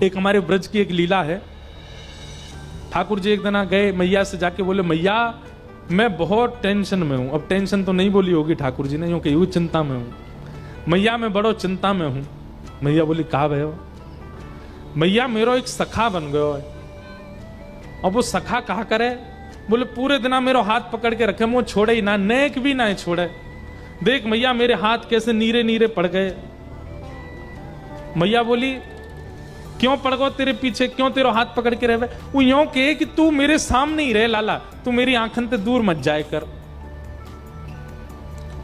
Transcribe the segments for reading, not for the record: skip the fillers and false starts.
एक हमारे ब्रज की एक लीला है। ठाकुर जी एक दिन गए मैया से जाके बोले, मैया मैं बहुत टेंशन में हूं। अब टेंशन तो नहीं बोली होगी ठाकुर जी ने, यूं कही चिंता में हूं। मैया मैं बड़ो चिंता में हूं। मैया बोली कहा भयो? मैया मेरो एक सखा बन गयो है। अब वो सखा कहा करे? बोले पूरे दिन मेरो हाथ पकड़ के रखे, वो छोड़े ही ना, नेक भी ना छोड़े। देख मैया मेरे हाथ कैसे नीरे नीरे पड़ गए। मैया बोली क्यों पड़ गो तेरे पीछे, क्यों तेरा हाथ पकड़ के रहे? वो यूं कहे कि तू मेरे सामने ही रहे लाला, तू मेरी आंखन से दूर मत जाए कर,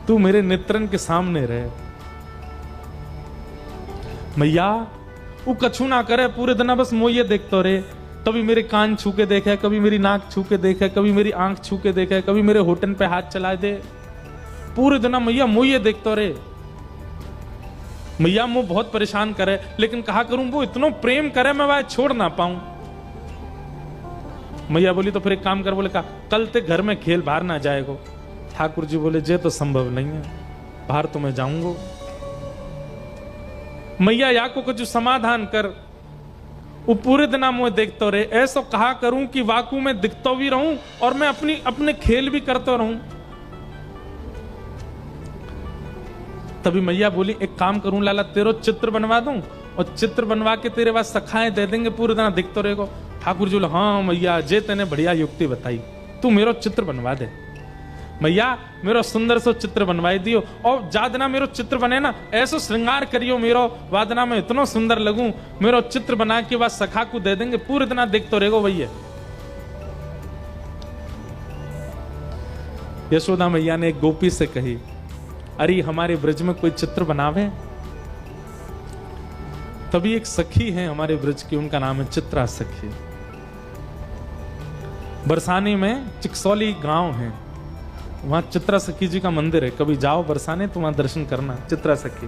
तू मेरे नेत्रन के सामने रहे। मैया वो कछु ना करे, पूरे दिन बस मोये देखते रहे। कभी मेरे कान छू के देखे, कभी मेरी नाक छू के देखे, कभी मेरी आंख छू के देखे, कभी मेरे होठन पे हाथ चला दे। पूरे दिन मैया मोये देखते रहे। मैया मुझे बहुत परेशान करे, लेकिन कहा करूं वो इतना प्रेम करे मैं वह छोड़ ना पाऊं। मैया बोली तो फिर एक काम कर। बोले कहा कल ते घर में खेल बाहर ना जाएगो। ठाकुर जी बोले जे तो संभव नहीं है, बाहर तो मैं जाऊंगा। मैया या को कुछ समाधान कर। वो पूरे दिन मुझे देखते रहे। ऐसा कहा करूं कि वाकू में दिखता भी रहूं और मैं अपने खेल भी करता रहूं। तभी मैया बोली एक काम करूं लाला, तेरो चित्र बनवा दूं और चित्र बनवा के तेरे पास सखाएं दे देंगे, पूरे दिन दिखते रहेगो। ठाकुर जी बोले हाँ मैया जे तेने बढ़िया युक्ति बताई, तू मेरो चित्र बनवा दे। मैया मेरो सुंदर सो चित्र बनवाई दियो और जादना मेरो चित्र बने ना, ऐसो श्रृंगार करियो मेरो, वादना में इतना सुंदर लगूं, मेरो चित्र बना के बाद सखा को दे देंगे, पूरे दिन देखते रहेगो भैया। यशोदा मैया ने एक गोपी से कही, अरे हमारे ब्रज में कोई चित्र बनावे। तभी एक सखी है हमारे ब्रज की, उनका नाम है चित्रा सखी। बरसाने में चिकसौली गांव है, वहां चित्रा सखी जी का मंदिर है। कभी जाओ बरसाने तो वहां दर्शन करना, चित्रा सखी।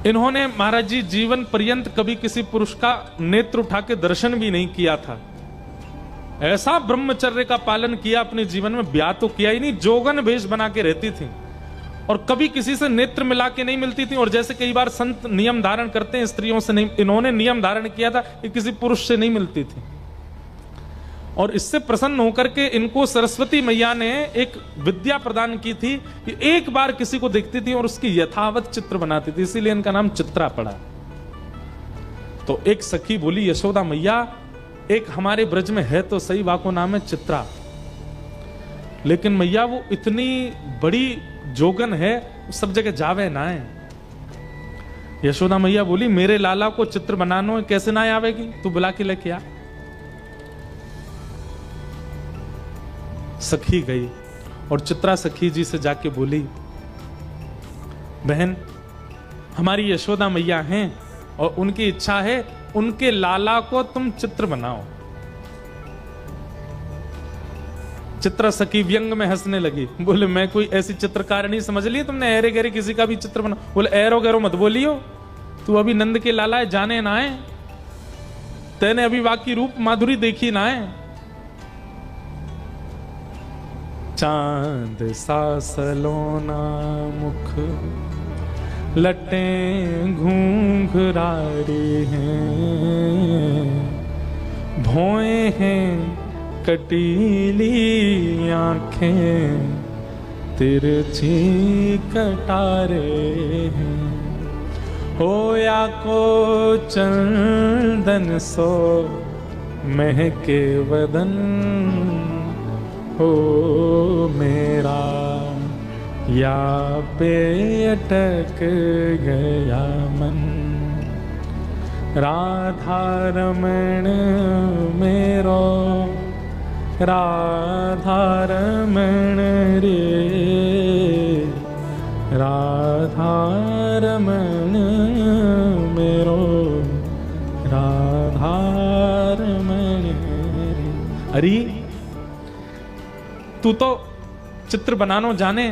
इन्होंने महाराज जी जीवन पर्यंत कभी किसी पुरुष का नेत्र उठा के दर्शन भी नहीं किया था। ऐसा ब्रह्मचर्य का पालन किया अपने जीवन में, ब्याह तो किया ही नहीं, जोगन भेष बना के रहती थी और कभी किसी से नेत्र मिला के नहीं मिलती थी। और जैसे कई बार संत नियम धारण करते हैं स्त्रियों से, नहीं, इन्होंने नियम धारण किया था कि किसी पुरुष से नहीं मिलती थी। और इससे प्रसन्न होकर के इनको सरस्वती मैया ने एक विद्या प्रदान की थी कि एक बार किसी को देखती थी और उसकी यथावत चित्र बनाती थी, इसीलिए इनका नाम चित्रा पड़ा। तो एक सखी बोली, यशोदा मैया एक हमारे ब्रज में है तो सही, वाको नाम है चित्रा, लेकिन मैया वो इतनी बड़ी जोगन है, सब जगह जावे ना है। यशोदा मैया बोली मेरे लाला को चित्र बनाना है, कैसे ना आवेगी, तू बुला के लेके आ। सखी गई और चित्रा सखी जी से जाके बोली, बहन हमारी यशोदा मैया हैं और उनकी इच्छा है उनके लाला को तुम चित्र बनाओ। चित्रा सखी व्यंग में हंसने लगी, बोले मैं कोई ऐसी चित्रकार नहीं समझ ली तुमने, ऐरे गहरे किसी का भी चित्र बना। बोले ऐरो गहरो मत बोलियो, तू अभी नंद के लाला है, जाने ना है, तेने अभी बाकी रूप माधुरी देखी ना है। चांद सा सलोना मुख लटें घूंघरारे हैं, भौएं हैं कटीली आंखें, तिरछी कटारे हैं। होया को चंदन सो महके वदन, हो मेरा या पे अटक गया मन। राधा रमण मेरो, राधा रमण रे, राधा रमण मेरो, राधा रमण रे। अरे तू तो चित्र बनानो जाने,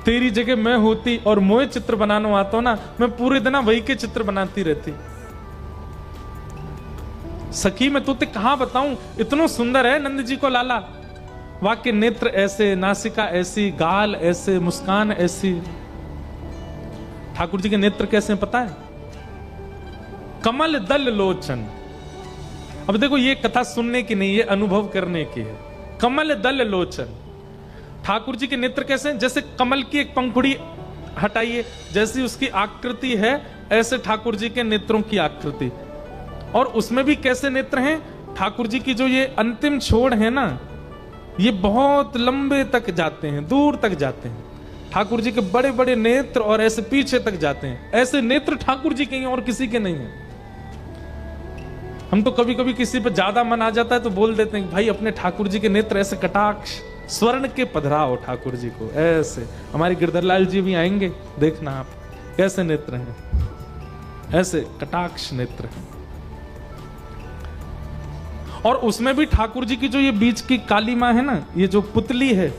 तेरी जगह मैं होती और मोए चित्र बनानो आता ना, मैं पूरे दिन वही के चित्र बनाती रहती। सखी मैं तुझे कहां बताऊं, इतना सुंदर है नंद जी को लाला, वाक्य नेत्र ऐसे, नासिका ऐसी, गाल ऐसे, मुस्कान ऐसी। ठाकुर जी के नेत्र कैसे हैं पता है? कमल दल लोचन। अब देखो ये कथा सुनने की नहीं, ये अनुभव करने की है। कमल दल लोचन, ठाकुर जी के नेत्र कैसे हैं? जैसे कमल की एक पंखुड़ी हटाइए, जैसी उसकी आकृति है ऐसे ठाकुर जी के नेत्रों की आकृति। और उसमें भी कैसे नेत्र हैं? ठाकुर जी की जो ये अंतिम छोड़ है ना, ये बहुत लंबे तक जाते हैं, दूर तक जाते हैं। ठाकुर जी के बड़े बड़े नेत्र और ऐसे पीछे तक जाते हैं। ऐसे नेत्र ठाकुर जी के हैं और किसी के नहीं है। हम तो कभी कभी किसी पे ज्यादा मन आ जाता है तो बोल देते हैं भाई अपने ठाकुर जी के नेत्र ऐसे कटाक्ष स्वर्ण के पधराओ ठाकुर जी को ऐसे। हमारे गिरधरलाल जी भी आएंगे, देखना आप कैसे नेत्र हैं, ऐसे कटाक्ष नेत्र हैं। और उसमें भी ठाकुर जी की जो ये बीच की काली मां है ना, ये जो पुतली है,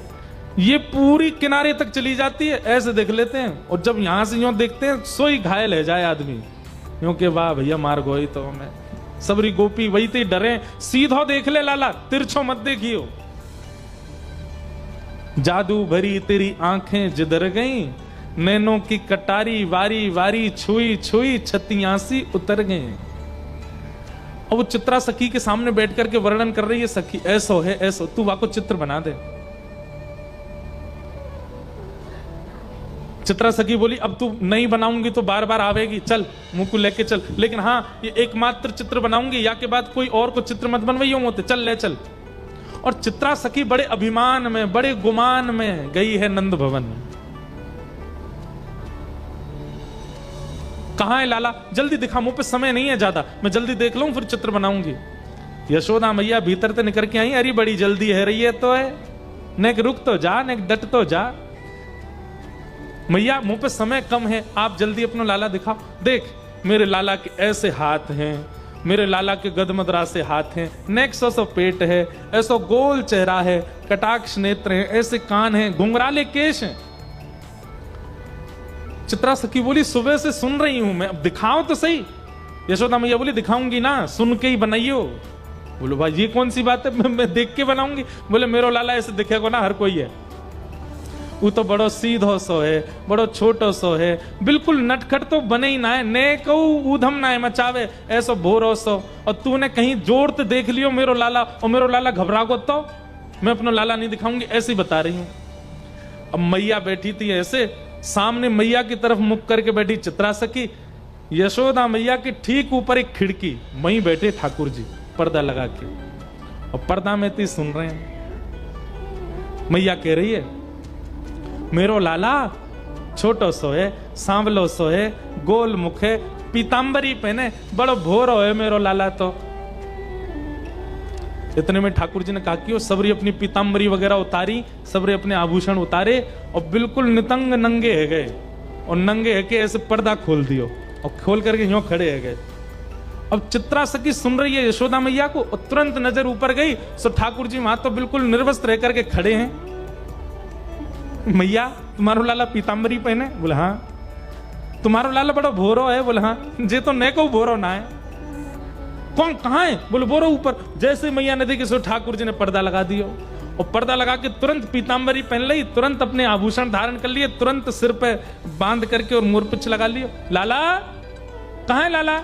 ये पूरी किनारे तक चली जाती है, ऐसे देख लेते हैं। और जब यहां से यूं देखते हैं सोई घायल है जाए आदमी, क्योंकि वाह भैया मार गोई तो हमें सबरी गोपी वही ते डरे, सीधो देख ले लाला, तिरछो मत देखियो। जादू भरी तेरी आंखें जिधर गई, नैनों की कटारी वारी वारी छुई छुई छतियासी उतर गए। और वो चित्रा सखी के सामने बैठ करके वर्णन कर रही है, सखी ऐसो है ऐसो, तू वाको चित्र बना दे। चित्रा सखी बोली अब तू नहीं बनाऊंगी तो बार बार आवेगी, चल मुंह को लेके चल, लेकिन हाँ ये एकमात्र चित्र बनाऊंगी, या के बाद कोई और को चित्र मत बनवाइयो मोते, चल ले चल। और चित्रा सखी बड़े अभिमान में बड़े गुमान में गई है नंद भवन। कहां है लाला? जल्दी दिखा, मुंह पे समय नहीं है ज्यादा, मैं जल्दी देख लूं फिर चित्र बनाऊंगी। यशोदा मैया भीतर से निकल के आई, अरे बड़ी जल्दी है रही है तो है, नेक रुक तो जा, नेक डट तो जा। मैया मुंह पे समय कम है, आप जल्दी अपना लाला दिखाओ। देख मेरे लाला के ऐसे हाथ हैं, मेरे लाला के गदमदरा से हाथ हैं, नेक सो पेट है, ऐसो गोल चेहरा है, कटाक्ष नेत्र हैं, ऐसे कान हैं, घुंघराले केश हैं। चित्रा सखी बोली सुबह से सुन रही हूं मैं, अब दिखाओ तो सही। यशोदा मैया बोली दिखाऊंगी ना, सुन के ही बनाइयो। बोलो भाई ये कौन सी बात है, मैं देख के बनाऊंगी। बोले मेरो लाला ऐसे दिखेगा ना हर कोई है, वो तो बड़ो सीधो सो है, बड़ो छोटो सो है, बिल्कुल नटखट तो बने ही ना है, ने कहू ऊधम ना है मचावे, ऐसो भोरो सो। और तूने कहीं जोर तो देख लियो मेरो लाला, और मेरो लाला घबरा गो तो मैं अपना लाला नहीं दिखाऊंगी, ऐसी बता रही हूं। अब मैया बैठी थी ऐसे, सामने मैया की तरफ मुख करके बैठी चित्रा सखी, यशोदा मैया के ठीक ऊपर एक खिड़की, वहीं बैठे ठाकुर जी पर्दा लगा के, और पर्दा में ती सुन रहे हैं। मैया कह रही है मेरो लाला छोटो सो है, सांवलो सो है, गोल मुख है, पीतांबरी पहने, बड़ो भोरो है मेरो लाला तो। इतने में ठाकुर जी ने कहा कि वो सबरी अपनी पीतांबरी वगैरह उतारी, सबरे अपने आभूषण उतारे और बिल्कुल नितंग नंगे है गए, और नंगे है के ऐसे पर्दा खोल दियो और खोल करके यूं खड़े है गए। अब चित्रा सखी सुन रही है यशोदा मैया को, और तुरंत नजर ऊपर गई, सो ठाकुर जी वहां तो बिल्कुल निर्वस्त्र रह करके खड़े हैं। मैया तुम्हारो लाला पीतांबरी पहने? बोले हाँ। तुम्हारो लाला बड़ा भोरो है? बोले हाँ। जे तो ने को भोरो ना है। कौन कहाँ है? बोले बोरो ऊपर। जैसे मैया ने देखी सो ठाकुर जी ने पर्दा लगा दियो, और पर्दा लगा के तुरंत पीतांबरी पहन ली, तुरंत अपने आभूषण धारण कर लिए, तुरंत सिर पे बांध करके और मोरपिच लगा लियो। लाला कहाँ है लाला?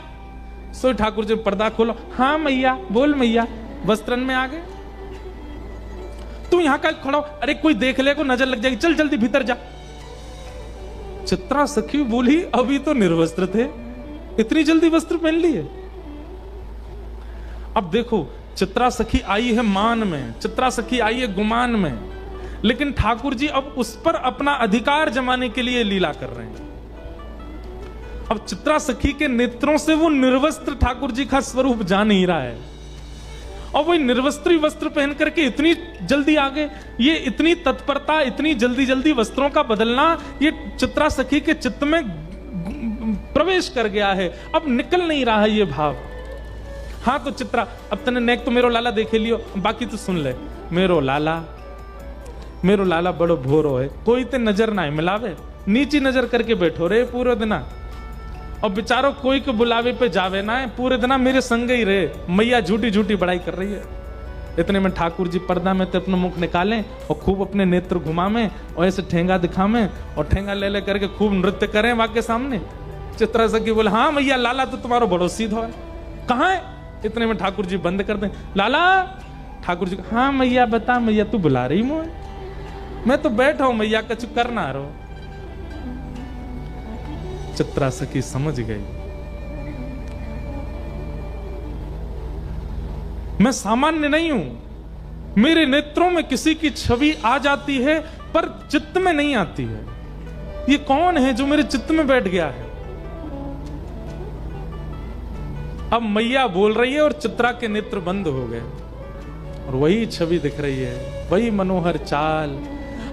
सो ठाकुर जी पर्दा खोलो। हाँ मैया, बोल मैया। वस्त्रन में आ गए। तू यहां का खड़ा हो, अरे कोई देख ले को नजर लग जाएगी, चल जल्दी भीतर जा। चित्रा सखी बोली अभी तो निर्वस्त्र थे, इतनी जल्दी वस्त्र पहन लिए? अब देखो चित्रा सखी आई है मान में, चित्रा सखी आई है गुमान में, लेकिन ठाकुर जी अब उस पर अपना अधिकार जमाने के लिए लीला कर रहे हैं। अब चित्रा सखी के नेत्रों से वो निर्वस्त्र ठाकुर जी का स्वरूप जा नहीं रहा है, और वही निर्वस्त्री वस्त्र पहन करके इतनी जल्दी आ गए। ये इतनी तत्परता, इतनी जल्दी जल्दी वस्त्रों का बदलना, ये चित्रा सखी के चित्त में प्रवेश कर गया है, अब निकल नहीं रहा है ये भाव। हाँ तो चित्रा अब तने नेक तो मेरो लाला देखे लियो, बाकी तो सुन ले। मेरो लाला बड़ो भोरो है, कोई ते नजर ना मिलावे, नीची नजर करके बैठो रे पूरे दिना, और बेचारो कोई के बुलावे पे जावे ना है, पूरे दिन मेरे संग ही रहे। मैया झूठी झूठी बड़ाई कर रही है। इतने में ठाकुर जी पर्दा में तो अपना मुख निकालें और खूब अपने नेत्र घुमावें और ऐसे ठेंगा दिखावें और ठेंगा ले ले करके खूब नृत्य करें वाके सामने। चित्रा सखी बोले हाँ मैया, लाला तो तुम्हारो बड़ो सीधो है। कहाँ है? इतने में ठाकुर जी बंद कर दे। लाला, ठाकुर जी, हाँ मैया बता मैया, तू बुला रही मुझे? मैं तो बैठा हूं मैया, कछु करना रहो। चित्रा सखी समझ गई, मैं सामान्य नहीं हूं, मेरे नेत्रों में किसी की छवि आ जाती है पर चित्त में नहीं आती है। ये कौन है जो मेरे चित्त में बैठ गया है? अब मैया बोल रही है और चित्रा के नेत्र बंद हो गए और वही छवि दिख रही है, वही मनोहर चाल।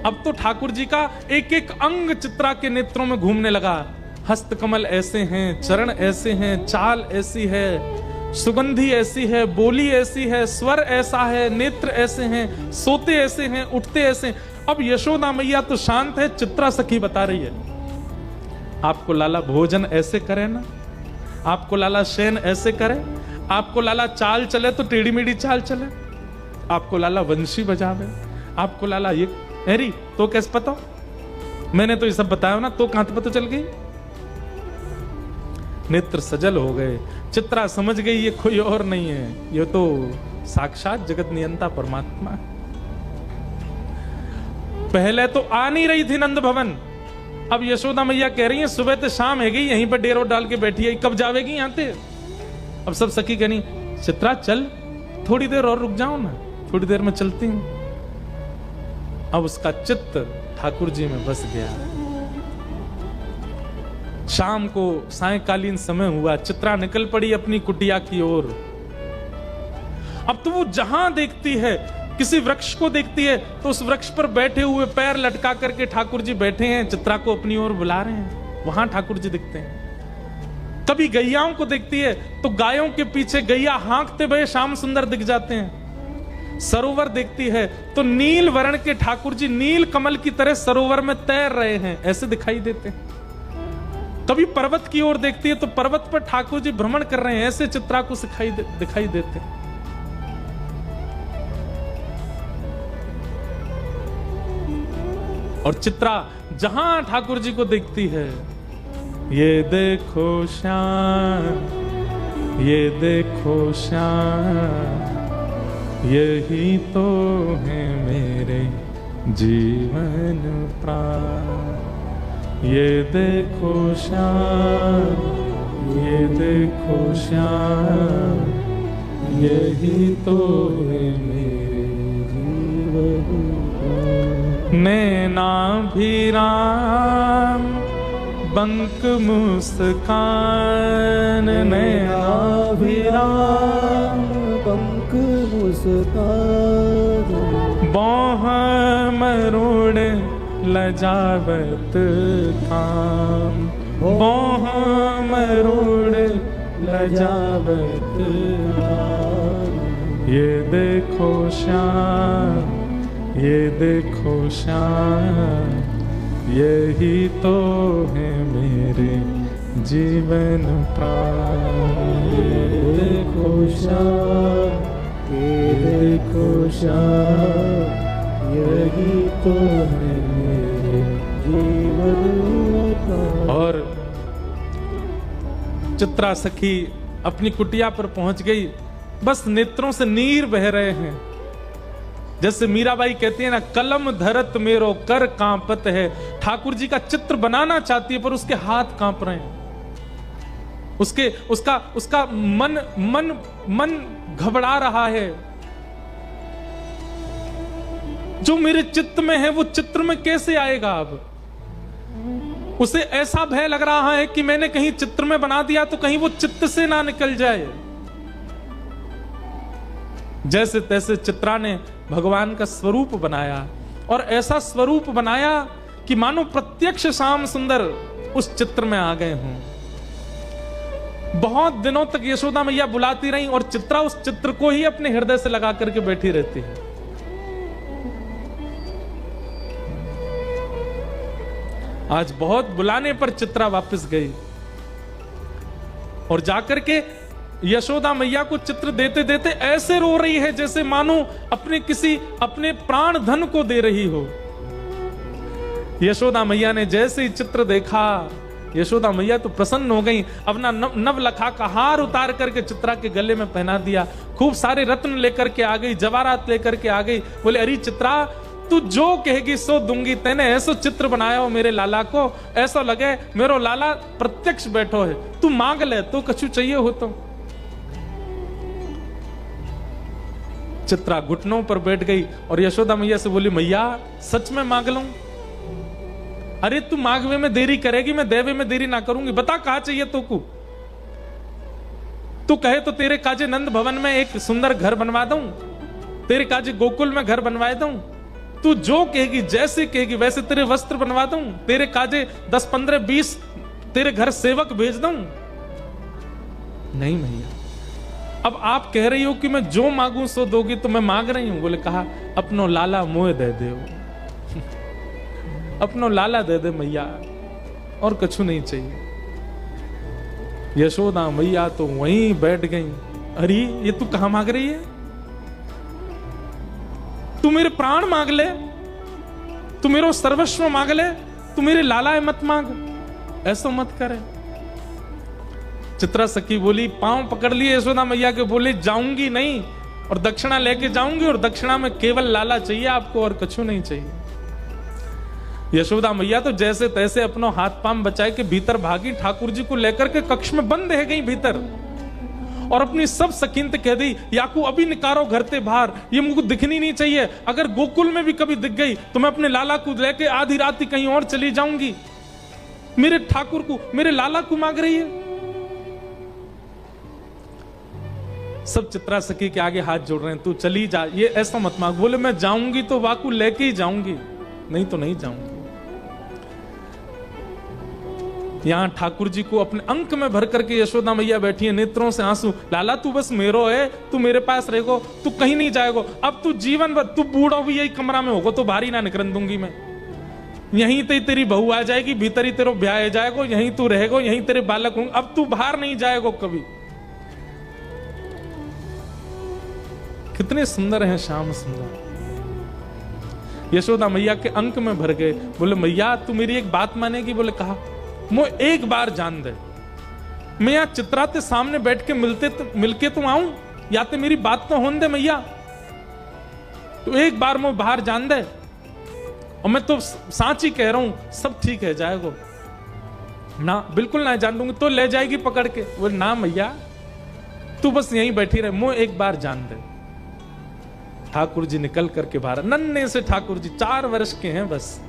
अब तो ठाकुर जी का एक एक अंग चित्रा के नेत्रों में घूमने लगा। हस्त कमल ऐसे हैं, चरण ऐसे हैं, चाल ऐसी है, सुगंधी ऐसी है, बोली ऐसी है, स्वर ऐसा है, नेत्र ऐसे हैं, सोते ऐसे हैं, उठते ऐसे हैं। अब यशोदा मैया तो शांत है, चित्रा सखी बता रही है, आपको लाला भोजन ऐसे करे ना, आपको लाला शयन ऐसे करे, आपको लाला चाल चले तो टेढ़ी मेढ़ी चाल चले, आपको लाला वंशी बजावे, आपको लाला ये हैरी तो कैसे पता? मैंने तो ये सब बताया ना, तो कहां पता चल गई? नेत्र सजल हो गए। चित्रा समझ गई ये कोई और नहीं है, ये तो साक्षात जगत नियंता परमात्मा है। पहले तो आ नहीं रही थी नंद भवन, अब यशोदा मैया कह रही है सुबह तो शाम है गई, यहीं पर डेरो डाल के बैठी है, कब जावेगी यहाँ से? अब सब सखी कहनी चित्रा चल, थोड़ी देर और रुक जाओ ना, थोड़ी देर में चलती हूं। अब उसका चित्त ठाकुर जी में बस गया। शाम को सायंकालीन समय हुआ, चित्रा निकल पड़ी अपनी कुटिया की ओर। अब तो वो जहां देखती है, किसी वृक्ष को देखती है तो उस वृक्ष पर बैठे हुए पैर लटका करके ठाकुर जी बैठे हैं, चित्रा को अपनी ओर बुला रहे हैं, वहां ठाकुर जी दिखते हैं। कभी गैयाओं को देखती है तो गायों के पीछे गैया हाँकते हुए श्याम सुंदर दिख जाते हैं। सरोवर देखती है तो नील वर्ण के ठाकुर जी नील कमल की तरह सरोवर में तैर रहे हैं, ऐसे दिखाई देते हैं। कभी पर्वत की ओर देखती है तो पर्वत पर ठाकुर जी भ्रमण कर रहे हैं, ऐसे चित्रा को दिखाई देते हैं। और चित्रा जहां ठाकुर जी को देखती है, ये देखो श्याम, ये देखो श्याम, यही तो है मेरे जीवन प्राण। ये देखो श्याम, ये देखो श्याम, यही तो है मेरे जीवन प्राण। नैनाभिराम बंक मुस्कान, नैनाभिराम बंक मुस्कान, बाह मरुण लजावत काम, बाह मरुण लजावत काम। ये देखो श्याम, ये देखो श्याम, यही तो है मेरे जीवन प्राण। ये देखो श्याम, ये देखो श्याम, यही तो है मेरे जीवन प्राण। और चित्रा सखी अपनी कुटिया पर पहुंच गई, बस नेत्रों से नीर बह रहे हैं। जैसे मीराबाई कहती है ना, कलम धरत मेरो कर कांपत है। ठाकुर जी का चित्र बनाना चाहती है पर उसके हाथ कांप रहे हैं, उसका मन घबरा रहा है। जो मेरे चित्त में है वो चित्र में कैसे आएगा? अब उसे ऐसा भय लग रहा है कि मैंने कहीं चित्र में बना दिया तो कहीं वो चित्त से ना निकल जाए। जैसे तैसे चित्रा ने भगवान का स्वरूप बनाया और ऐसा स्वरूप बनाया कि मानो प्रत्यक्ष श्याम सुंदर उस चित्र में आ गए हों। बहुत दिनों तक यशोदा मैया बुलाती रही और चित्रा उस चित्र को ही अपने हृदय से लगा करके बैठी रहती है। आज बहुत बुलाने पर चित्रा वापस गई और जाकर के यशोदा मैया को चित्र देते देते ऐसे रो रही है जैसे मानो अपने प्राण धन को दे रही हो। यशोदा मैया ने जैसे ही चित्र देखा, यशोदा मैया तो प्रसन्न हो गई, अपना नवलखा का हार उतार करके चित्रा के गले में पहना दिया, खूब सारे रत्न लेकर के आ गई, जवाहरात लेकर के आ गई। बोले अरे चित्रा, तू जो कहेगी सो दूंगी। तेने ऐसो चित्र बनाया हो मेरे लाला को, ऐसा लगे मेरो लाला प्रत्यक्ष बैठो है। तू मांग ले, तो कछु चाहिए हो तो। चित्रा घुटनों पर बैठ गई और यशोदा मैया से बोली, मैया सच में मांग लूं? अरे तू मांगवे में देरी करेगी, मैं देवे में देरी ना करूंगी। बता कहां चाहिए तो को? तू कहे तो तेरे काजे नंद भवन में एक सुंदर घर बनवा दूं, तेरे काजे गोकुल में घर बनवा दूं। तू जो कहेगी, जैसे कहेगी वैसे तेरे वस्त्र बनवा दूं, तेरे काजे 10, 15, 20 तेरे घर सेवक भेज दूं। नहीं मैया, अब आप कह रही हो कि मैं जो मांगू सो दोगी, तो मैं मांग रही हूं। बोले कहा अपनो लाला मोह दे दे, अपनो लाला दे दे मैया, और कछु नहीं चाहिए। यशोदा मैया तो वहीं बैठ गई। अरे ये तू कहां मांग रही है? तू मेरे प्राण मांग ले, तू मेरा सर्वस्व मांग ले, तू मेरे लाला मत मांग, ऐसा मत करे। चित्रा सखी बोली, पांव पकड़ लिए यशोदा मैया के, बोले जाऊंगी नहीं, और दक्षिणा लेके जाऊंगी, और दक्षिणा में केवल लाला चाहिए आपको, और कछु नहीं चाहिए। यशोदा मैया तो जैसे तैसे अपना हाथ पांव बचाए के भीतर भागी, ठाकुर जी को लेकर के कक्ष में बंद है गई भीतर, और अपनी सब सकीनत कह दी, याकू अभी निकारो घर ते बाहर, ये मुझको दिखनी नहीं चाहिए। अगर गोकुल में भी कभी दिख गई तो मैं अपने लाला को लेके आधी रात कहीं और चली जाऊंगी। मेरे ठाकुर को, मेरे लाला को मांग रही है। सब चित्रा सखी के आगे हाथ जोड़ रहे हैं, तू चली जा, ये ऐसा मत मांग। बोले मैं जाऊंगी तो वाकू लेके ही जाऊंगी, नहीं तो नहीं जाऊंगी। यहां ठाकुर जी को अपने अंक में भर करके यशोदा मैया बैठी है, नेत्रों से आंसू। लाला तू बस मेरो है, तू मेरे पास रहेगो, तू कहीं नहीं जाएगो। अब तू जीवन भर, तू बूढ़ा भी यही कमरा में होगो तो बाहरी ना निकल दूंगी मैं। यहीं ते तेरी बहू आ जाएगी, भीतर ही तेरा ब्याह जाएगो, यहीं तू रहेगो, यहीं तेरे बालक होंगे, अब तू बाहर नहीं जाएगो कभी। कितने सुंदर हैं श्याम सुंदर। यशोदा मैया के अंक में भर गए। बोले मैया तू मेरी एक बात मानेगी? बोले कहा, मुझे एक बार जान दे, मैं यहां चित्रा के सामने बैठ के मिलके तो आऊं, या तो मेरी बात तो होने दे मैया। तो एक बार मुझे बाहर जान दे, और मैं तो सांची कह रहा हूं, सब ठीक है जाएगो ना, बिल्कुल ना जान दूंगी। तो ले जाएगी पकड़ के। बोले ना मैया, तू बस यहीं बैठी रहे, मुझे एक बार जान दे। ठाकुर जी निकल करके बाहर, नन्हे से ठाकुर जी 4 वर्ष के हैं बस,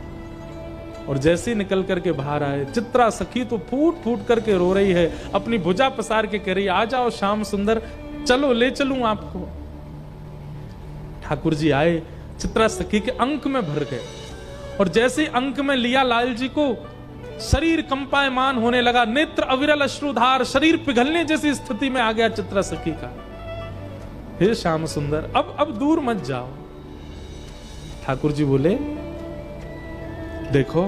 और जैसे ही निकल करके बाहर आए, चित्रा सखी तो फूट फूट करके रो रही है, अपनी भुजा पसार के कह रही, आ जाओ श्याम सुंदर, चलो ले चलूं आपको। ठाकुर जी आए, चित्रा सखी के अंक में भर गए, और जैसे अंक में लिया लाल जी को, शरीर कंपायमान होने लगा, नेत्र अविरल अश्रुधार, शरीर पिघलने जैसी स्थिति में आ गया चित्रा सखी का। हे श्याम सुंदर, अब दूर मत जाओ। ठाकुर जी बोले, देखो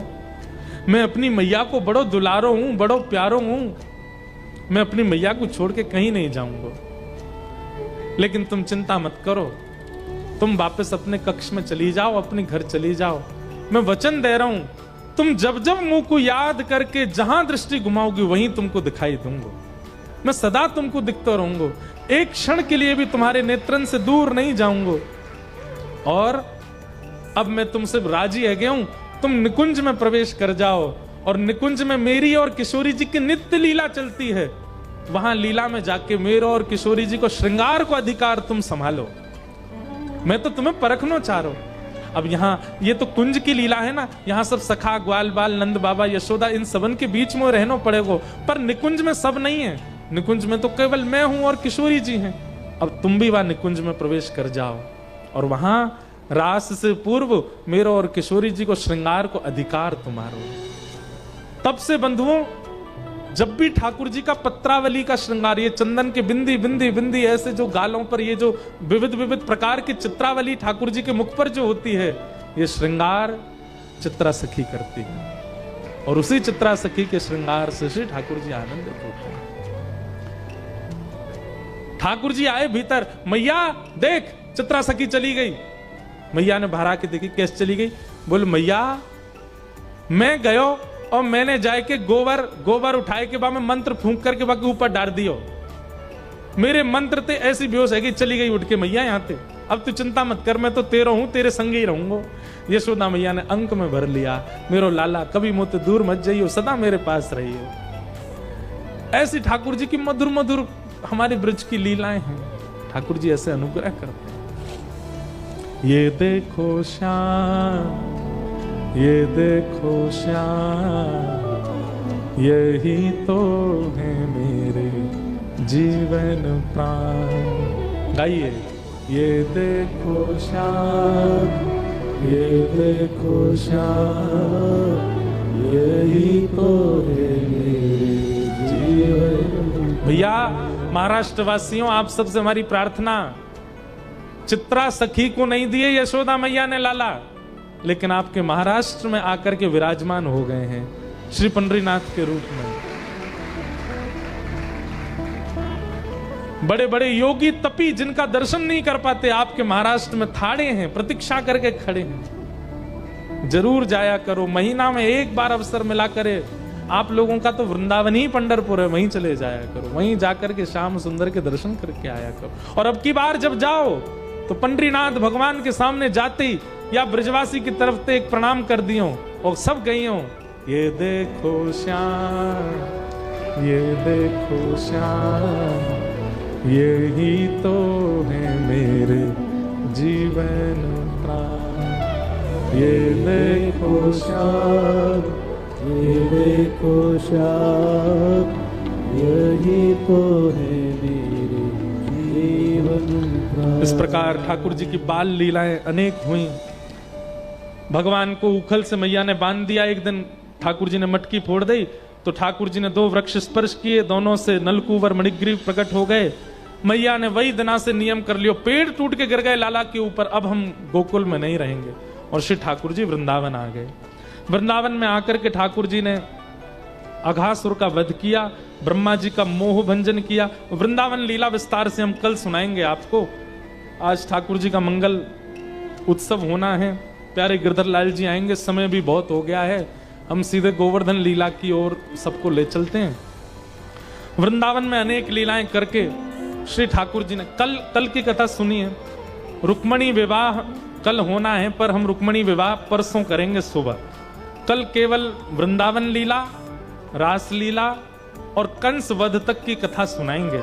मैं अपनी मैया को बड़ो दुलारो हूं, बड़ो प्यारो हूं, मैं अपनी मैया को छोड़ के कहीं नहीं जाऊंगा। लेकिन तुम चिंता मत करो, तुम वापस अपने कक्ष में चली जाओ, अपने घर चली जाओ। मैं वचन दे रहा हूं, तुम जब जब मुंह को याद करके जहां दृष्टि घुमाओगी वहीं तुमको दिखाई दूंगा। मैं सदा तुमको दिखता रहूंगा, एक क्षण के लिए भी तुम्हारे नेत्रन से दूर नहीं जाऊंगा। और अब मैं तुमसे राजी है गया हूं, तुम निकुंज में प्रवेश कर जाओ, और निकुंज में मेरी और किशोरी जी की नित्य लीला चलती है। वहां लीला में जाके मेरा और किशोरी जी को श्रृंगार को अधिकार तुम संभालो। मैं तो तुम्हें परखना चाह रहा हूं। अब यहाँ ये तो कुंज की लीला है ना, यहाँ सब सखा ग्वाल बाल नंद बाबा यशोदा इन सबन के बीच में रहना पड़ेगा, पर निकुंज में सब नहीं है। निकुंज में तो केवल मैं हूं और किशोरी जी हैं। अब तुम भी वहां निकुंज में प्रवेश कर जाओ, और वहां रास से पूर्व मेरा और किशोरी जी को श्रृंगार को अधिकार तुम्हारो। तब से बंधुओं, जब भी ठाकुर जी का पत्रावली का श्रृंगार, ये चंदन के बिंदी बिंदी बिंदी ऐसे जो गालों पर ये जो विविध विविध प्रकार की चित्रावली ठाकुर जी के मुख पर जो होती है, ये श्रृंगार चित्रा सखी करती है, और उसी चित्रा सखी के श्रृंगार से श्री ठाकुर जी आनंदित होते हैं। ठाकुर जी आए भीतर, मैया देख चित्रा सखी चली गई। मैया ने बाहर आके देखी, कैसे चली गई? बोले मैया मैं गयो और मैंने जाके गोबर उठाए के बाद में मंत्र फूंक करके बाकी ऊपर डाल दियो। मेरे मंत्र ते ऐसी बेहोश है कि चली गई उठ के मैया यहाँ ते। अब तू चिंता मत कर, मैं तो तेरा हूं, तेरे संग ही रहूंगा। यशोदा मैया ने अंक में भर लिया, मेरो लाला कभी मुझसे दूर मत जाइयो, सदा मेरे पास रहियो। ऐसी ठाकुर जी की मधुर मधुर हमारे ब्रज की लीलाएं हैं। ठाकुर जी ऐसे अनुग्रह करते हैं। ये देखो श्याम, ये देखो श्याम, यही तो है मेरे जीवन प्राण। गाइए, ये देखो श्याम, ये देखो श्याम, यही तो है मेरे जीवन। भैया महाराष्ट्र वासियों, आप सबसे हमारी प्रार्थना, चित्रा सखी को नहीं दिए यशोदा मैया ने लाला, लेकिन आपके महाराष्ट्र में आकर के विराजमान हो गए हैं श्री पंडरीनाथ के रूप में। बड़े बड़े योगी तपी जिनका दर्शन नहीं कर पाते, आपके महाराष्ट्र में थाड़े हैं, प्रतीक्षा करके खड़े हैं। जरूर जाया करो, महीना में एक बार अवसर मिला करे। आप लोगों का तो वृंदावन ही पंढरपुर है, वहीं चले जाया करो, वहीं जाकर के श्याम सुंदर के दर्शन करके आया करो। और अब की बार जब जाओ तो पंडरीनाथ भगवान के सामने जाते ही या ब्रजवासी की तरफ से एक प्रणाम कर दियो और सब गई हो, ये देखो श्याम, ये देखो श्याम, यही तो है मेरे जीवन प्राण। ये देखो श्याम, ये देखो श्याम, यही तो है मेरे जीवन प्राण। इस प्रकार ठाकुर जी की बाल लीलाएं अनेक हुई। भगवान को उखल से मैया ने बांध दिया। एक दिन ठाकुर जी ने मटकी फोड़ दी तो ठाकुर जी ने 2 वृक्ष स्पर्श किए, दोनों से नलकूवर मणिग्रीव प्रकट हो गए। मैया ने वही दिना से नियम कर लियो, पेड़ टूट के गिर गए लाला के ऊपर, अब हम गोकुल में नहीं रहेंगे। और श्री ठाकुर जी वृंदावन आ गए। वृंदावन में आकर के ठाकुर जी ने अघासुर का वध किया, ब्रह्मा जी का मोह भंजन किया। वृंदावन लीला विस्तार से हम कल सुनाएंगे आपको। आज ठाकुर जी का मंगल उत्सव होना है, प्यारे गिरधर लाल जी आएंगे, समय भी बहुत हो गया है, हम सीधे गोवर्धन लीला की ओर सबको ले चलते हैं। वृंदावन में अनेक लीलाएं करके श्री ठाकुर जी ने कल की कथा सुनिए। रुक्मणी विवाह कल होना है, पर हम रुक्मणी विवाह परसों करेंगे सुबह। कल केवल वृंदावन लीला, रास लीला और कंस वध तक की कथा सुनाएंगे,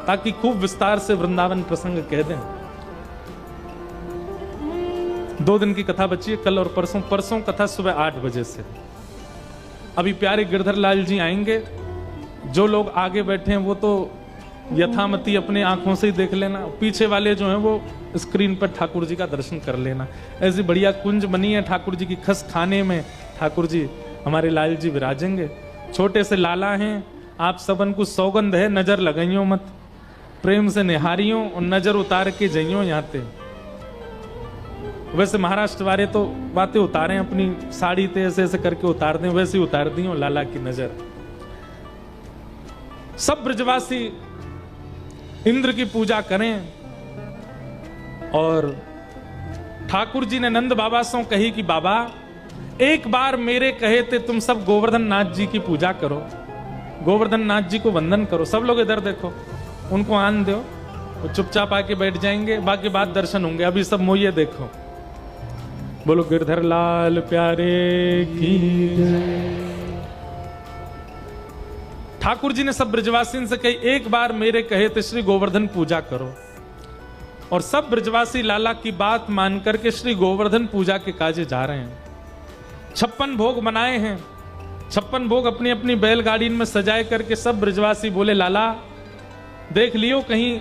ताकि खूब विस्तार से वृंदावन प्रसंग कह दें। 2 दिन की कथा बची है, कल और परसों। परसों कथा सुबह 8 बजे से। अभी प्यारे गिरधर लाल जी आएंगे। जो लोग आगे बैठे हैं वो तो यथामति अपने आंखों से ही देख लेना, पीछे वाले जो हैं वो स्क्रीन पर ठाकुर जी का दर्शन कर लेना। ऐसी बढ़िया कुंज बनी है ठाकुर जी की, खस खाने में ठाकुर जी हमारे लाल जी विराजेंगे। छोटे से लाला हैं, आप सबन को सौगंध है, नजर लगाइयो मत, प्रेम से निहारियों और नजर उतार के जइयो यहाँ ते। वैसे महाराष्ट्र वाले तो बातें उतारे अपनी साड़ी ते ऐसे ऐसे करके उतार दें, वैसे ही उतार दी लाला की नजर। सब ब्रजवासी इंद्र की पूजा करें। और ठाकुर जी ने नंद बाबा से कही कि बाबा एक बार मेरे कहे थे तुम सब गोवर्धन नाथ जी की पूजा करो, गोवर्धन नाथ जी को वंदन करो। सब लोग इधर देखो, उनको आन दो, वो चुपचाप आके बैठ जाएंगे, बाकी बात दर्शन होंगे। अभी सब मोये देखो, बोलो गिरधर लाल प्यारे की जय। ठाकुर जी ने सब ब्रजवासी से कही एक बार मेरे कहे थे श्री गोवर्धन पूजा करो। और सब ब्रजवासी लाला की बात मान करके श्री गोवर्धन पूजा के काजे जा रहे हैं। 56 भोग बनाए हैं, 56 भोग अपनी अपनी बैलगाड़ी में सजाए करके सब ब्रजवासी बोले लाला देख लियो कहीं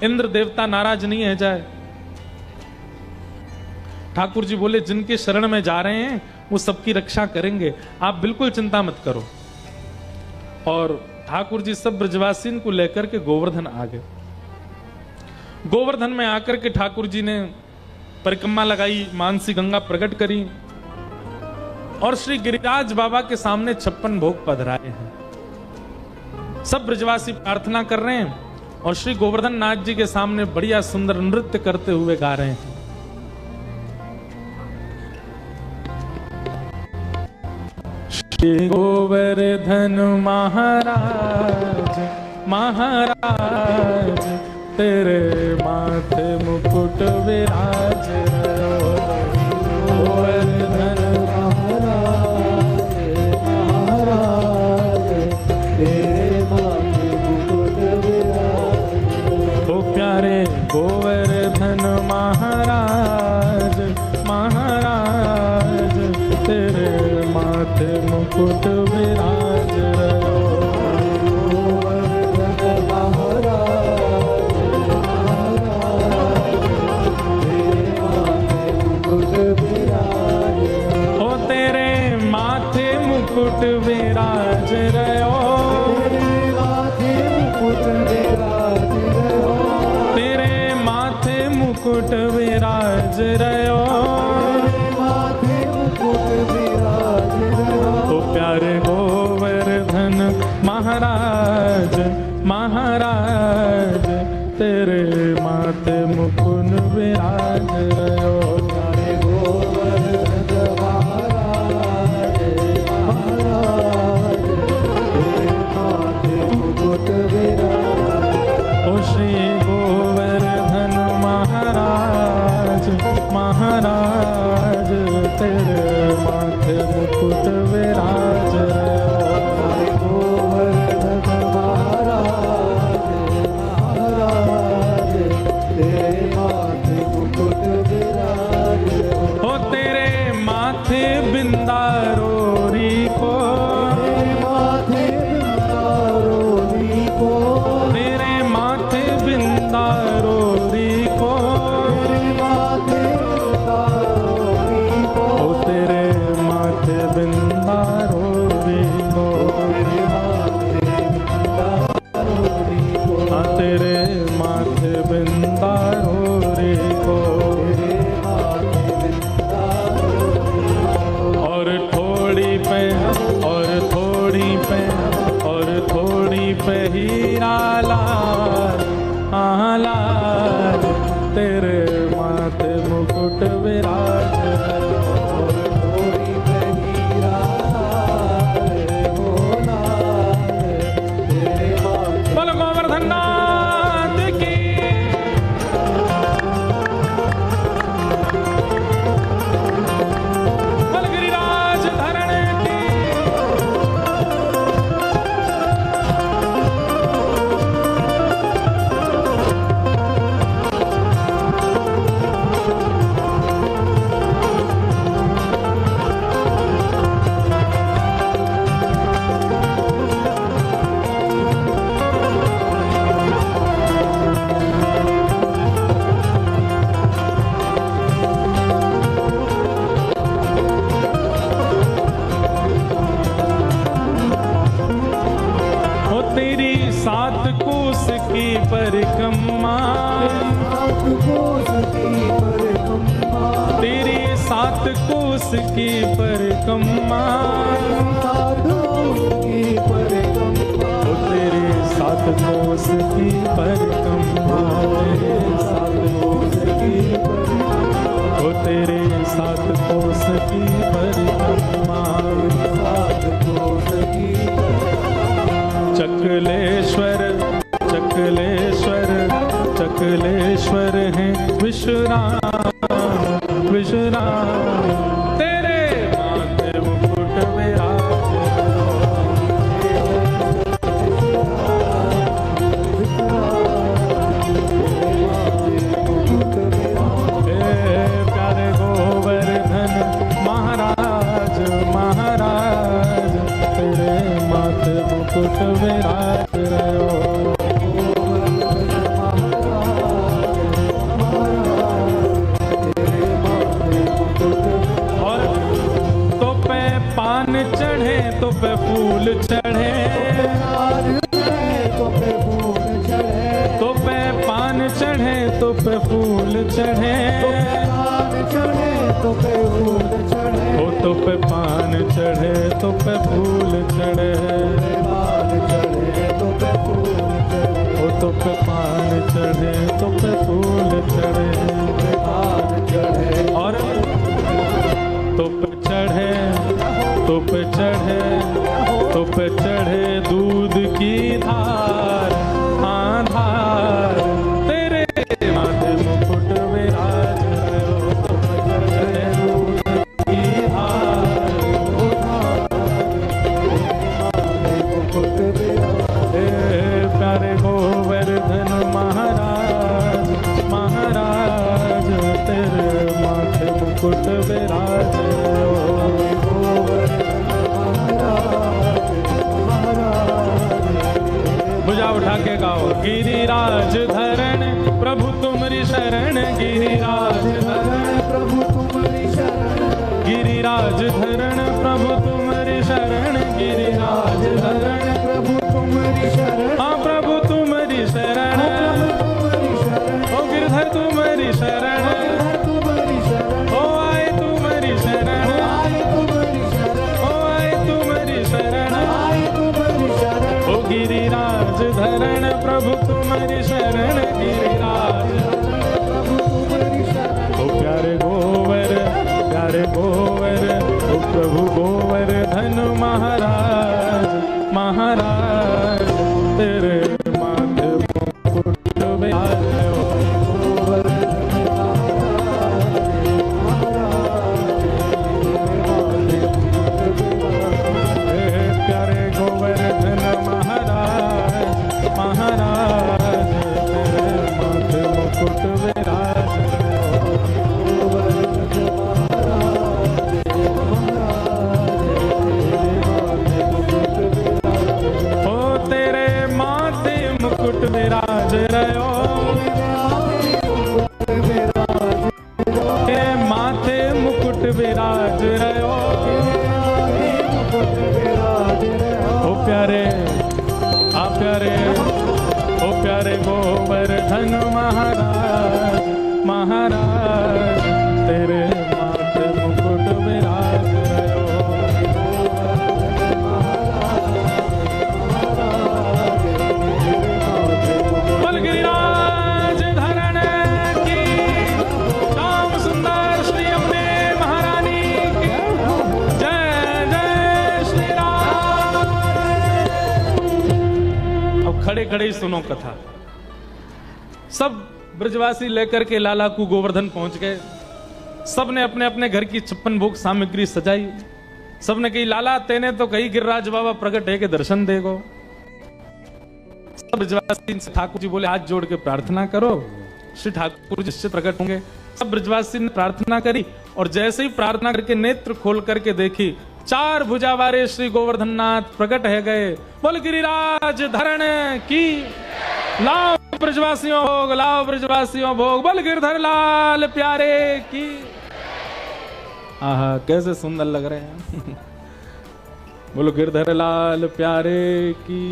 इंद्र देवता नाराज नहीं है जाए। ठाकुर जी बोले जिनके शरण में जा रहे हैं वो सबकी रक्षा करेंगे, आप बिल्कुल चिंता मत करो। और ठाकुर जी सब ब्रजवासी को लेकर के गोवर्धन आ गए। गोवर्धन में आकर के ठाकुर जी ने परिक्रमा लगाई, मानसी गंगा प्रकट करी और श्री गिरिराज बाबा के सामने 56 भोग पधराए हैं। सब ब्रजवासी प्रार्थना कर रहे हैं और श्री गोवर्धन नाथ जी के सामने बढ़िया सुंदर नृत्य करते हुए गा रहे हैं। गोवर्धन महाराज महाराज तेरे माथे मुकुट विराज रहो। गोवर्धन महाराज महाराज तेरे माथे मुकुट विराज। ओ प्यारे गोवर्धन महाराज महाराज तेरे माथे मुकुट विराज रहो। मुकुट विराज रहो। तेरे माथे मुकुट विराज रहो। ओ प्यारे गोवर्धन महाराज महाराज तेरे माथे मुकुट विराज रहो। महाराज तेरे माथे मुकुट विराज रहो। गोवर्धन महाराज महाराज तेरे माथे मुकुट विराज रहो। ओ तेरे माथे बिंदारोरी को माथे बिंदारोरी को तेरे माथे बिंदारोरी को तेरे माथे बिंदारोरी को और थोड़ी पे और थोड़ी पे और थोड़ी पे हीरा लाल लाल तेरे माथे मुकुट विराज सात कोस की परिक्रमा तेरी सात कोस की परिक्रमा तेरे सात कोस की परिक्रमा तेरे सात कोस की परिक्रमा चकलेश्वर चकलेश्वर चकलेश्वर हैं विश्राम विश्राम तेरे माथे मुकुट विराज प्यारे गोवर्धन महाराज महाराज तेरे माथे मुकुट विराज रहो। चढ़े तो पे फूल चढ़े तो पे पान चढ़े तो पे फूल चढ़े हो तो पे पान चढ़े तो पे फूल चढ़े हो तो पे पान चढ़े तो पे फूल चढ़े और तो पे चढ़े मुकुट विराज रयो। भुजा उठा के गाओ। गिरिराज धरण प्रभु तुम्हारी शरण, गिरिराज धरण प्रभु तुम्हारी शरण, गिरिराज धरण प्रभु तुम्हारी शरण, गिरिराज धरण प्रभु तुम्हारी शरण, हाँ प्रभु तुम्हारी शरण, तुम्हारी शरण, ओ गिरधर तुम्हारी शरण, तुम्हारी शरण, ओ आए तुम्हारी शरण, आई तुम्हारी शरण, ओ आए तुम्हारी शरण, आई तुम्हारी शरण, ओ गिरिराज धरण प्रभु तुम्हारी शरण, गिरिराज प्रभु तुम्हारी शरण, ओ प्यारे गोवर ओ प्रभु गोवर्धन महाराज, महाराज तेरे माथे मुकुट विराज रयो। हे प्यारे गोवर्धन महाराज, महाराज तेरे माथे मुकुट विराज रयो। ओ तेरे माथे मुकुट विराज रयो, तेरे माथे मुकुट विराज रयो। ओ प्यारे आ प्यारे ओ प्यारे गोवर्धन महाराज, महाराज तेरे माथे मुकुट विराज रयो। बल गिरिराज धरण की, श्याम सुंदर श्री अम्बे महारानी की जय, जय श्री राम। अब खड़े खड़े ही सुनो कथा। सब ब्रजवासी लेकर के लाला को गोवर्धन पहुंच गए। सबने अपने अपने घर की 56 भोग सामग्री सजाई। सबने कही लाला तेने तो कही गिरिराज बाबा प्रकट है के दर्शन देगो। सब ब्रजवासी से ठाकुर जी बोले हाथ जोड़ के प्रार्थना करो, श्री ठाकुर जी निश्चित प्रकट होंगे। सब ब्रजवासी ने प्रार्थना करी और जैसे ही प्रार्थना करके नेत्र खोल करके देखी, 4 भुजा वाले श्री गोवर्धन नाथ प्रकट है गए। बोल गिरिराज धरण की, लाओ ब्रजवासियों भोग, लाओ ब्रजवासियों भोग। बोल गिरधर लाल प्यारे की। आहा कैसे सुंदर लग रहे हैं। बोलो गिरधर लाल प्यारे की।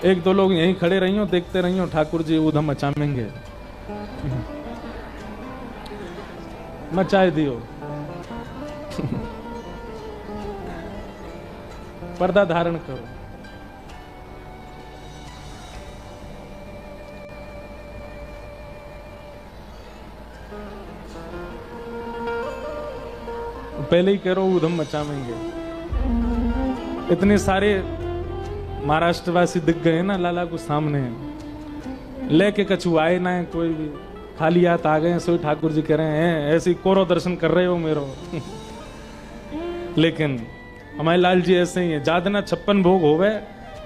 एक दो लोग यहीं खड़े रहियो, देखते रहियो, ठाकुर जी ऊधम मचाएंगे। मचाए दियो। पर्दा धारण करो। पहले ही कह रहा हूं ऊधम मचाएंगे। इतने सारे महाराष्ट्रवासी दिख गए ना लाला को सामने, लेके कछु आए ना है कोई भी, खाली हाथ आ गए। सो ठाकुर जी कह रहे हैं ऐसे कोरो दर्शन कर रहे हो मेरो। लेकिन हमारे लाल जी ऐसे ही है, ज्यादा ना 56 भोग होवे,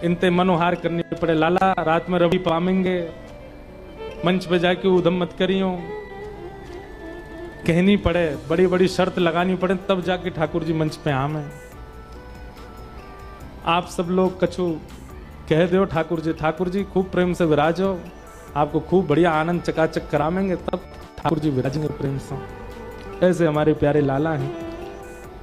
इनते मनोहार करनी पड़े। लाला रात में रवि पामेंगे, मंच पे जाके ऊधम मत करियो, कहनी पड़े, बड़ी बड़ी शर्त लगानी पड़े, तब जाके ठाकुर जी मंच पे आमे। आप सब लोग कछु कह दो ठाकुर जी खूब प्रेम से विराजो, आपको खूब बढ़िया आनंद चकाचक करामेंगे, तब ठाकुर जी विराजेंगे प्रेम से। ऐसे हमारे प्यारे लाला हैं।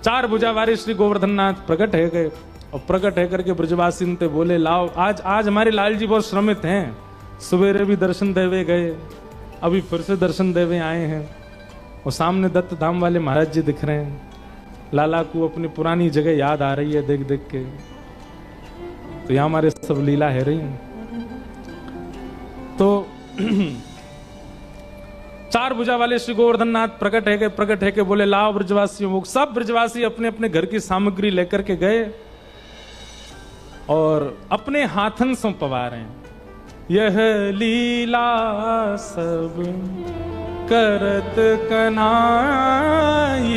4 भुजा वाले श्री गोवर्धन नाथ प्रकट है गए और प्रकट है करके ब्रजवासी ते बोले लाओ। आज हमारे लाल जी बहुत श्रमित हैं, सवेरे भी दर्शन देवे गए, अभी फिर से दर्शन देवे आए हैं। और सामने दत्त धाम वाले महाराज जी दिख रहे हैं। लाला को अपनी पुरानी जगह याद आ रही है देख देख के। तो यहाँ हमारे सब लीला है रही हैं। तो 4 भुजा वाले श्री गोवर्धन नाथ प्रकट है के बोले लाओ ब्रजवासियों को। सब ब्रजवासी अपने अपने घर की सामग्री लेकर के गए और अपने हाथन से पवा रहे हैं। यह लीला सब करत कनाई,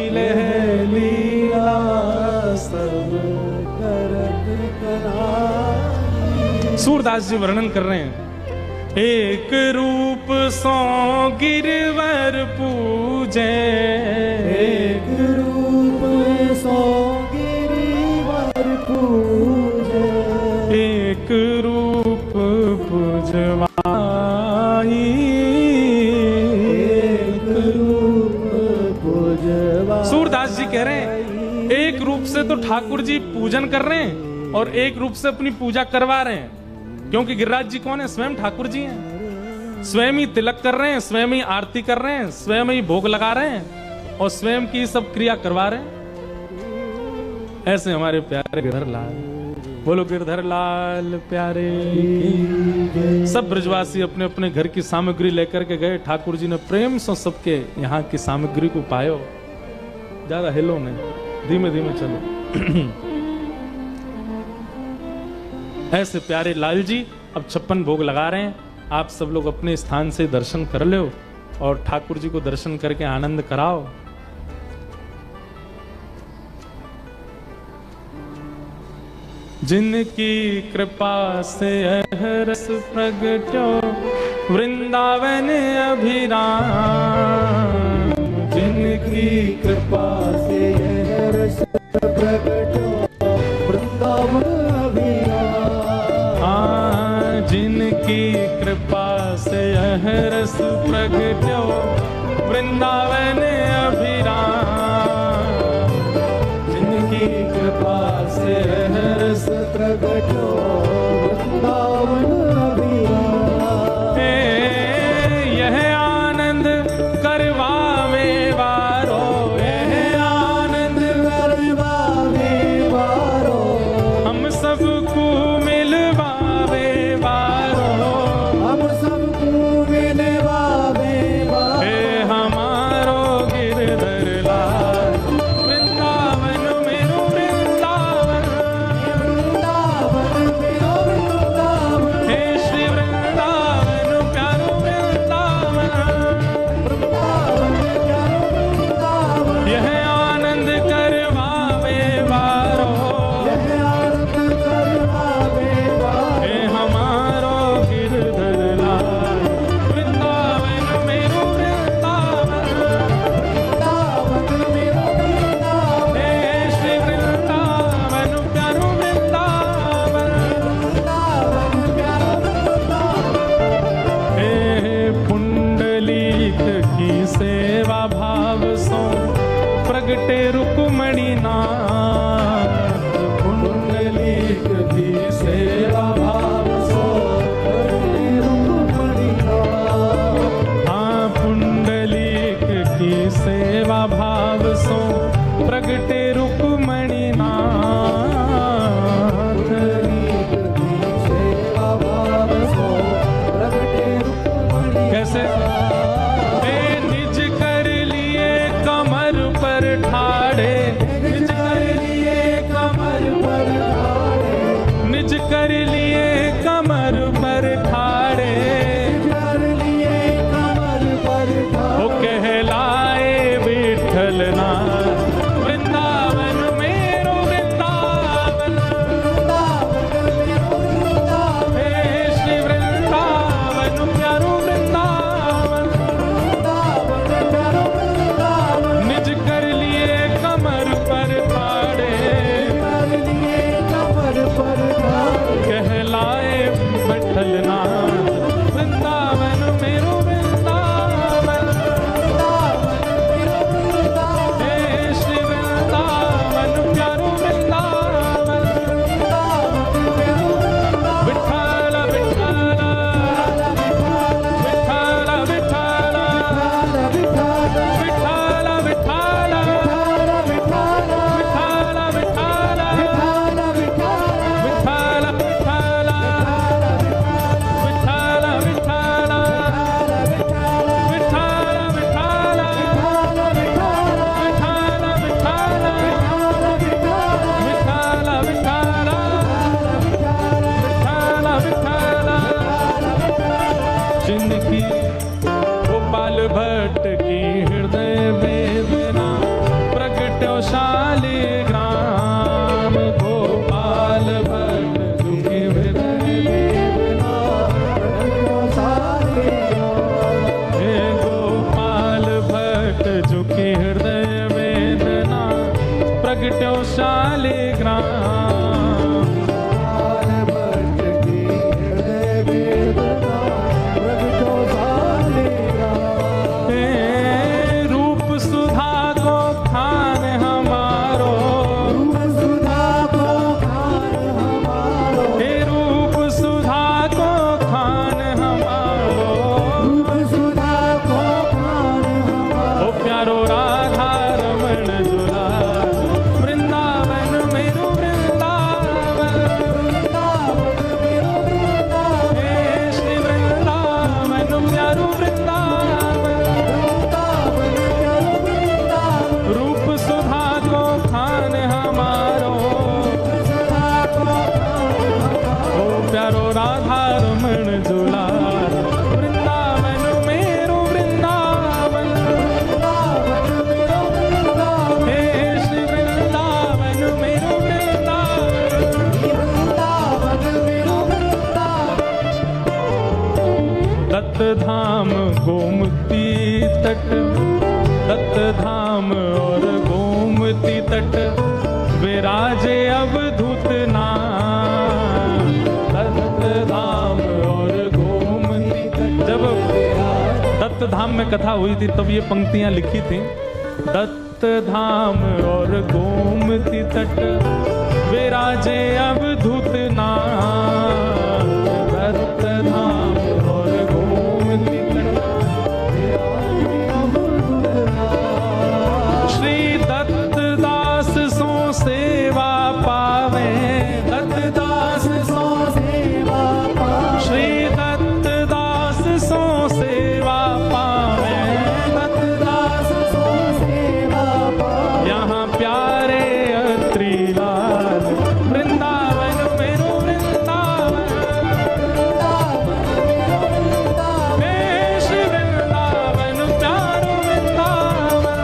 यह लीला सब करत कनाई। सूरदास जी वर्णन कर रहे हैं एक रूप सो गिरवर पूजे, एक रूप सो गिरिवर पूजे, एक रूप पूजवाई, एक रूप पूजवा। सूरदास जी कह रहे हैं एक रूप से तो ठाकुर जी पूजन कर रहे हैं और एक रूप से अपनी पूजा करवा रहे हैं, क्योंकि गिरिराज जी कौन है? स्वयं ठाकुर जी हैं। स्वयं ही तिलक कर रहे हैं, स्वयं ही आरती कर रहे हैं, स्वयं ही भोग लगा रहे हैं और स्वयं की सब क्रिया करवा रहे हैं। ऐसे हमारे प्यारे गिरधर लाल, बोलो गिरधर लाल प्यारे की। सब ब्रजवासी अपने अपने घर की सामग्री लेकर के गए। ठाकुर जी ने प्रेम से सबके यहाँ की सामग्री को पायो। ज्यादा हिलो नहीं, धीमे धीमे चलो। ऐसे प्यारे लाल जी अब 56 भोग लगा रहे हैं। आप सब लोग अपने स्थान से दर्शन कर लो और ठाकुर जी को दर्शन करके आनंद कराओ। जिनकी कृपा से यह रस प्रगटो वृंदावन अभिराम, जिनकी कृपा से यह रस प्रगटो वृंदावन अभिराम, जिनकी कृपा से यह रस प्रगटो वृंदावन अभिराम, जिनकी कृपा से यह रस प्रगटो वृंदावन अभिराम, यह आनंद करवावे वारो, यह आनंद करवावे वारो, हम सबको मिलवावे वारो, हम सबको मिलवावे वारो, हे हमारो गिरधर लाल वृंदावन मेरो वृंदावन, वृंदावन मेरो वृंदावन, हे श्री वृंदावन प्यारो वृंदावन, वृंदावन प्यारो वृंदावन, यह आनंद करवावे वारो, यह आनंद करवावे वारो, हे हमारो गिरधर लाल वृंदावन मेरो वृंदावन, वृंदावन मेरो वृंदावन, हे श्री वृंदावन प्यारो वृंदावन, वृंदावन प्यारो वृंदावन, हे पुंडलीक की सेवा भाव सो प्रगटे रुक्मणी नाथ, पुंडलीक की सेवा भाव सो प्रगटे रुक्मणी नाथ, हाँ पुंडलीक की सेवा भाव सो प्रगटे रुक्मणी नाथ, पुंडलीक की सेवा भाव सो प्रगटे रुक्मणी कैसे? हे निज कर लिए कमर पर ठाड़े, निज कर लिए कमर पर ठाड़े, निज कर लिए कमर पर ठाड़े, कर लिए कमर पर वो ठाड़े, कहलाए विठ्ठल नाथ वृंदावन मेरो वृंदावन, वृंदावन मेरो वृंदावन, हे श्री वृंदावन प्यारो वृंदावन, वृंदावन प्यारो वृंदावन, निज कर लिए कमर पर ठाड़े, कर लिए कमर पर ठाड़े, कहलाए विठ्ठल नाथ वृंदावन मेरो वृंदावन, वृंदावन मेरो वृंदावन, हे श्री वृंदावन प्यारो वृंदावन, वृंदावन प्यारो वृंदावन, विठ्ठल विठ्ठल विठ्ठल विठ्ठल विठाल विठाल विठ्ठल विठ्ठल विठाल विठ्ठल विठाल विठ्ठल विठाल विठाल विठ्ठल राधा रमण दुलारा, वृंदावन मेरो वृंदावन, हे श्री वृंदावन मेरो वृंदावन। दत्त धाम गोमती तट, दत्त धाम और गोमती तट, विराजे अवधूत नाम। दत्त धाम और गोमती तट। जब दत्त धाम में कथा हुई थी तब ये पंक्तियां लिखी थी। दत्त धाम और गोमती तट, विराजे अवधूत नाम। दत्त धाम और गोमती तट, श्री दत्त दास सो सेवा पावे, दत्त दास सो सेवा पावे, श्री दत्त दास सो सेवा पावे, दत्त दास सो सेवा पावे। यहाँ प्यारे अत्रिलाल, वृंदावन मेरो वृंदावन, हे श्री वृंदावन प्यारो वृंदावन।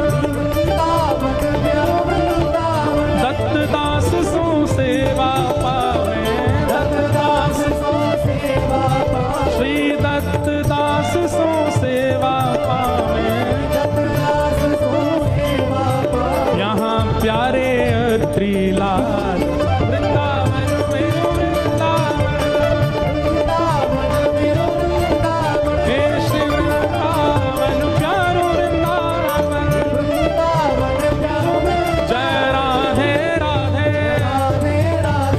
दत्त दास सो सेवा पावे, दत्त दास सो सेवा पावे, श्री दत्त दास सो सेवा पावे, दत्त दास सो सेवा पावे। यहाँ प्यारे अत्रिलाल, वृंदावन मेरो वृंदावन, हे श्री वृंदावन प्यारो वृंदावन। जय राधे राधे,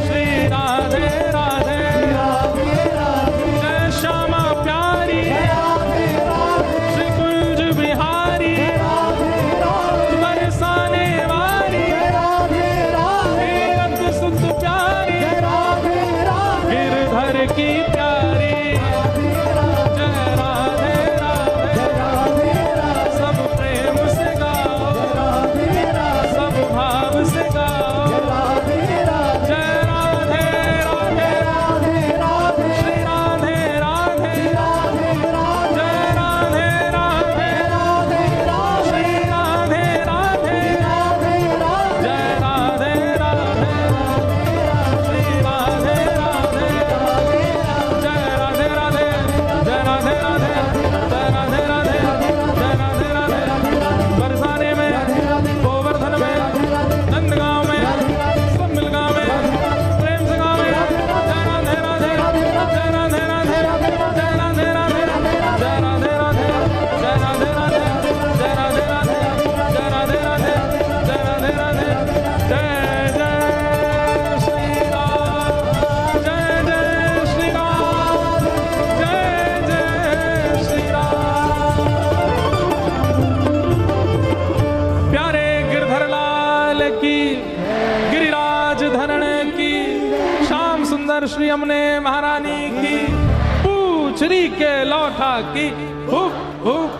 श्री राधे राधे, जय श्यामा प्यारी, श्री कुंज बिहारी, बरसाने वाली, हे रत सुत प्यारी, गिरधर की प्यारी। जय राधे राधे, सब प्रेम से गाओ, सब भाव से गाओ। जय राधे राधे, श्री राधे राधे, जय राधे राधे, श्री राधे राधे, जय राधे राधे, श्री राधे राधे, जय राधे राधे, जय राधे राधे, जय राधे राधे, जय राधे राधे। बरसाने में, गोवर्धन में, नंदगांव में, सब मिल गाँव में, प्रेम से गाँव में। जय राधे राधे, जय राधे राधे, जय राधे राधे, जय राधे राधे, जय राधे राधे, जय राधे राधे, जय राधे राधे, जय राधे राधे। जय जय श्री राम, जय जय श्री राम, जय जय श्री राम। प्यारे गिरधर लाल की, गिरिराज धरण की, श्याम सुंदर श्री यमुने महारानी की, पूछरी के लौठा की, हुप हुप